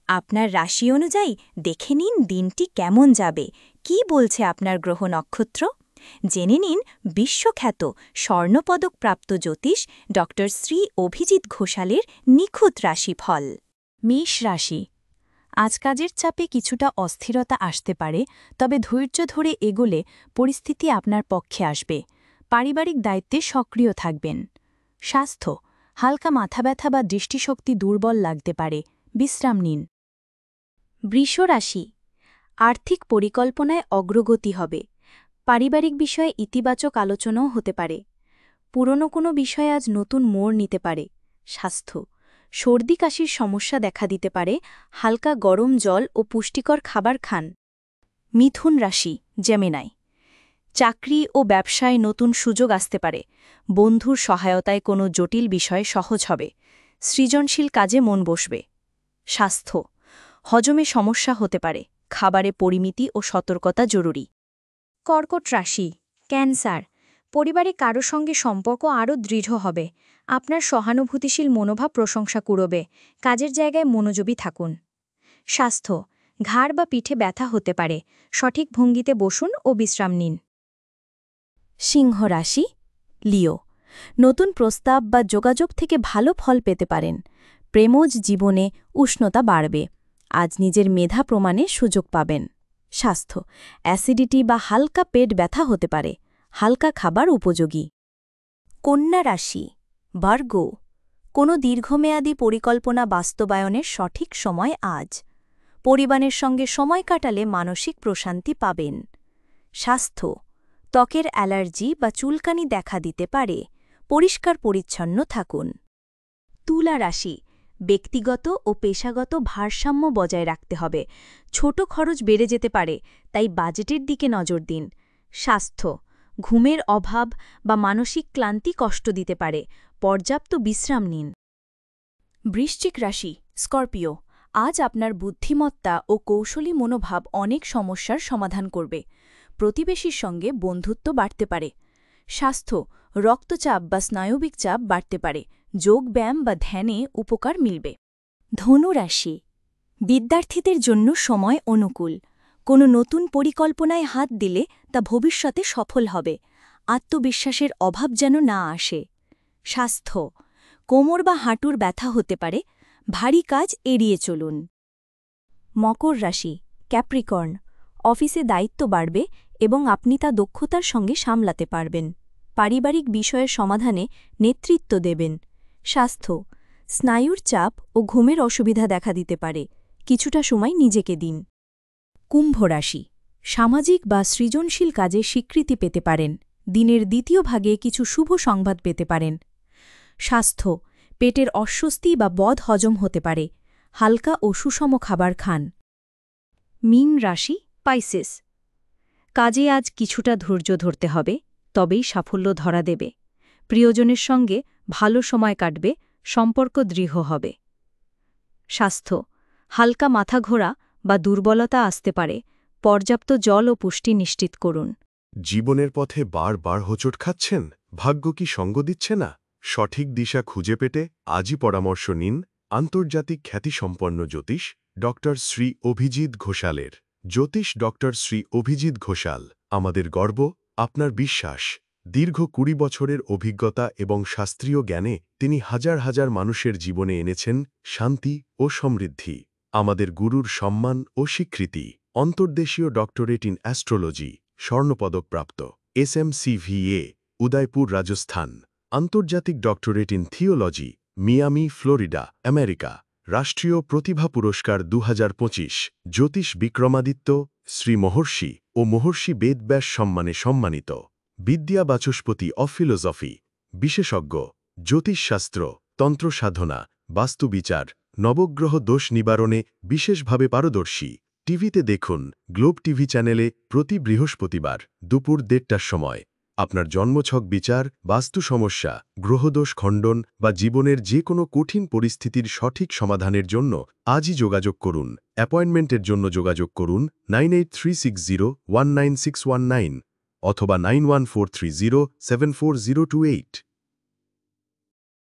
আপনার রাশি অনুযায়ী দেখে নিন দিনটি কেমন যাবে, কি বলছে আপনার গ্রহ নক্ষত্র। জেনে নিন বিশ্বখ্যাত স্বর্ণপদকপ্রাপ্ত জ্যোতিষ ড শ্রী অভিজিৎ ঘোষালের নিখুঁত রাশিফল। মেষ রাশি। আজ কাজের চাপে কিছুটা অস্থিরতা আসতে পারে, তবে ধৈর্য ধরে এগোলে পরিস্থিতি আপনার পক্ষে আসবে। পারিবারিক দায়িত্বে সক্রিয় থাকবেন। স্বাস্থ্য, হালকা মাথা ব্যথা বা দৃষ্টিশক্তি দুর্বল লাগতে পারে, বিশ্রাম নিন। বৃষ রাশি। আর্থিক পরিকল্পনায় অগ্রগতি হবে। পারিবারিক বিষয়ে ইতিবাচক আলোচনাও হতে পারে। পুরনো কোনো বিষয়ে আজ নতুন মোড় নিতে পারে। স্বাস্থ্য, সর্দি কাশির সমস্যা দেখা দিতে পারে, হালকা গরম জল ও পুষ্টিকর খাবার খান। মিথুন রাশি, জেমিনাই। চাকরি ও ব্যবসায় নতুন সুযোগ আসতে পারে। বন্ধুর সহায়তায় কোনো জটিল বিষয় সহজ হবে। সৃজনশীল কাজে মন বসবে। স্বাস্থ্য, হজমে সমস্যা হতে পারে। খাবারে পরিমিতি ও সতর্কতা জরুরি। কর্কট রাশি, ক্যান্সার। পরিবারে কারো সঙ্গে সম্পর্ক আরও দৃঢ় হবে। আপনার সহানুভূতিশীল মনোভাব প্রশংসা কুড়বে। কাজের জায়গায় মনোযোগী থাকুন। স্বাস্থ্য, ঘাড় বা পিঠে ব্যথা হতে পারে। সঠিক ভঙ্গিতে বসুন ও বিশ্রাম নিন। সিংহ রাশি, লিও। নতুন প্রস্তাব বা যোগাযোগ থেকে ভালো ফল পেতে পারেন। প্রেমজ জীবনে উষ্ণতা বাড়বে। আজ নিজের মেধা প্রমাণে সুযোগ পাবেন। স্বাস্থ্য, অ্যাসিডিটি বা হালকা পেট ব্যথা হতে পারে। হালকা খাবার উপযোগী। কন্যা রাশি, ভার্গ। কোনো দীর্ঘমেয়াদী পরিকল্পনা বাস্তবায়নের সঠিক সময় আজ। পরিবারের সঙ্গে সময় কাটালে মানসিক প্রশান্তি পাবেন। স্বাস্থ্য, ত্বকের অ্যালার্জি বা চুলকানি দেখা দিতে পারে। পরিষ্কার পরিচ্ছন্ন থাকুন। তুলা রাশি, ব্যক্তিগত ও পেশাগত ভারসাম্য বজায় রাখতে হবে। ছোট খরচ বেড়ে যেতে পারে, তাই বাজেটের দিকে নজর দিন। স্বাস্থ্য, ঘুমের অভাব বা মানসিক ক্লান্তি কষ্ট দিতে পারে। পর্যাপ্ত বিশ্রাম নিন। বৃশ্চিক রাশি, স্করপিও। আজ আপনার বুদ্ধিমত্তা ও কৌশলী মনোভাব অনেক সমস্যার সমাধান করবে। প্রতিবেশীর সঙ্গে বন্ধুত্ব বাড়তে পারে। স্বাস্থ্য, রক্তচাপ বা স্নায়বিক চাপ বাড়তে পারে। যোগব্যায়াম বা ধ্যানে উপকার মিলবে। ধনু রাশি, বিদ্যার্থীদের জন্য সময় অনুকূল। কোনো নতুন পরিকল্পনায় হাত দিলে তা ভবিষ্যতে সফল হবে। আত্মবিশ্বাসের অভাব যেন না আসে। স্বাস্থ্য, কোমর বা হাঁটুর ব্যথা হতে পারে। ভারী কাজ এড়িয়ে চলুন। মকর রাশি, ক্যাপ্রিকর্ন। অফিসে দায়িত্ব বাড়বে এবং আপনি তা দক্ষতার সঙ্গে সামলাতে পারবেন। পারিবারিক বিষয়ের সমাধানে নেতৃত্ব দেবেন। স্বাস্থ্য, স্নায়ুর চাপ ও ঘুমের অসুবিধা দেখা দিতে পারে। কিছুটা সময় নিজেকে দিন। কুম্ভ রাশি, সামাজিক বা সৃজনশীল কাজে স্বীকৃতি পেতে পারেন। দিনের দ্বিতীয় ভাগে কিছু শুভ সংবাদ পেতে পারেন। স্বাস্থ্য, পেটের অস্বস্তি বা বদ হজম হতে পারে। হালকা ও সুষম খাবার খান। মীন রাশি, পাইসেস। কাজে আজ কিছুটা ধৈর্য ধরতে হবে, তবেই সাফল্য ধরা দেবে। প্রিয়জনের সঙ্গে ভালো সময় কাটবে, সম্পর্ক দৃঢ় হবে। স্বাস্থ্য, হালকা মাথা ঘোরা বা দুর্বলতা আসতে পারে। পর্যাপ্ত জল ও পুষ্টি নিশ্চিত করুন। জীবনের পথে বারবার হোঁচট খাচ্ছেন? ভাগ্য কি সঙ্গ দিচ্ছে না? সঠিক দিশা খুঁজে পেতে আজই পরামর্শ নিন আন্তর্জাতিক খ্যাতিসম্পন্ন জ্যোতিষ ড শ্রী অভিজিৎ ঘোষালের। জ্যোতিষ ড শ্রী অভিজিৎ ঘোষাল আমাদের গর্ব, আপনার বিশ্বাস। দীর্ঘ ২০ বছরের অভিজ্ঞতা এবং শাস্ত্রীয় জ্ঞানে তিনি হাজার হাজার মানুষের জীবনে এনেছেন শান্তি ও সমৃদ্ধি। আমাদের গুরুর সম্মান ও স্বীকৃতি। অন্তর্দেশীয় ডক্টরেট ইন অ্যাস্ট্রোলজি, স্বর্ণপদকপ্রাপ্ত, SMCVA, উদয়পুর, রাজস্থান। আন্তর্জাতিক doctorate in theology, Miami, Florida, America. রাষ্ট্রীয় প্রতিভা পুরস্কার ২০২৫। জ্যোতিষ বিক্রমাদিত্য, শ্রী মহর্ষি ও মহর্ষি বেদব্যাস সম্মানে সম্মানিত। বিদ্যা বাচস্পতি অফ ফিলোসফি, বিশেষজ্ঞ। জ্যোতিষশাস্ত্র, তন্ত্রসাধনা, বাস্তুবিচার, নবগ্রহ দোষ নিবারণে বিশেষভাবে পারদর্শী। টিভিতে দেখুন গ্লোব টিভি চ্যানেলে প্রতি বৃহস্পতিবার দুপুর ১:৩০টার সময়। আপনার জন্মছক বিচার, বাস্তু সমস্যা, গ্রহদোষ খণ্ডন বা জীবনের যে কোনো কঠিন পরিস্থিতির সঠিক সমাধানের জন্য আজই যোগাযোগ করুন। অ্যাপয়েন্টমেন্টের জন্য যোগাযোগ করুন 9836019619 অথবা 9143074028।